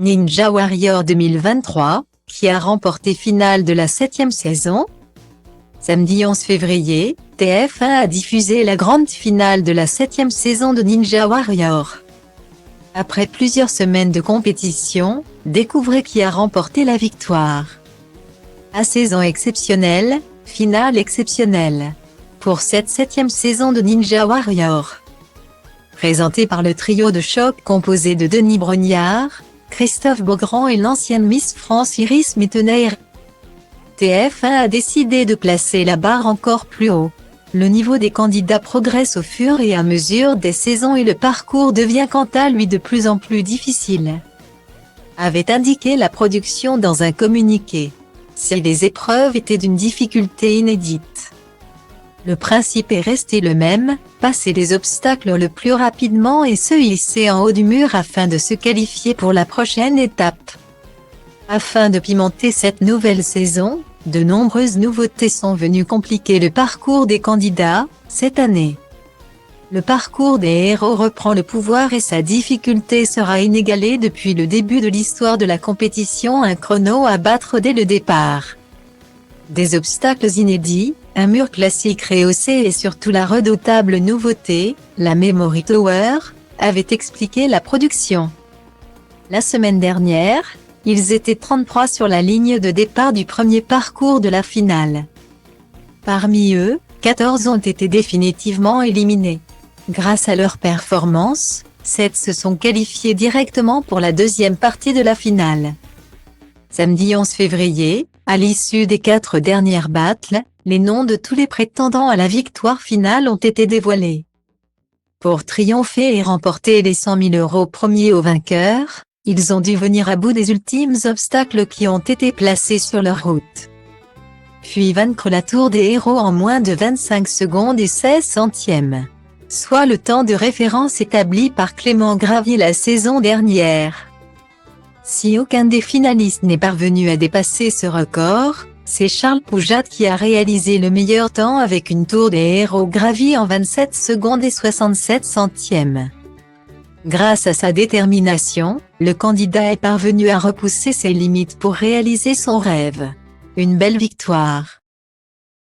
Ninja Warrior 2023, qui a remporté finale de la 7e saison. Samedi 11 février, TF1 a diffusé la grande finale de la 7e saison de Ninja Warrior. Après plusieurs semaines de compétition, découvrez qui a remporté la victoire. À saison exceptionnelle, finale exceptionnelle. Pour cette 7e saison de Ninja Warrior. Présenté par le trio de choc composé de Denis Brognard, Christophe Beaugrand et l'ancienne Miss France Iris Mittenaere. TF1 a décidé de placer la barre encore plus haut. Le niveau des candidats progresse au fur et à mesure des saisons et le parcours devient quant à lui de plus en plus difficile. Avait indiqué la production dans un communiqué. Si les épreuves étaient d'une difficulté inédite. Le principe est resté le même, passer les obstacles le plus rapidement et se hisser en haut du mur afin de se qualifier pour la prochaine étape. Afin de pimenter cette nouvelle saison, de nombreuses nouveautés sont venues compliquer le parcours des candidats, cette année. Le parcours des héros reprend le pouvoir et sa difficulté sera inégalée depuis le début de l'histoire de la compétition, un chrono à battre dès le départ. Des obstacles inédits, un mur classique rehaussé et surtout la redoutable nouveauté, la Memory Tower, avait expliqué la production. La semaine dernière, ils étaient 33 sur la ligne de départ du premier parcours de la finale. Parmi eux, 14 ont été définitivement éliminés. Grâce à leur performance, 7 se sont qualifiés directement pour la deuxième partie de la finale. Samedi 11 février, à l'issue des 4 dernières battles, les noms de tous les prétendants à la victoire finale ont été dévoilés. Pour triompher et remporter les 100 000 € promis aux vainqueurs, ils ont dû venir à bout des ultimes obstacles qui ont été placés sur leur route. Puis vaincre la tour des héros en moins de 25 secondes et 16 centièmes. Soit le temps de référence établi par Clément Gravier la saison dernière. Si aucun des finalistes n'est parvenu à dépasser ce record, c'est Charles Poujade qui a réalisé le meilleur temps avec une tour des héros gravie en 27 secondes et 67 centièmes. Grâce à sa détermination, le candidat est parvenu à repousser ses limites pour réaliser son rêve. Une belle victoire.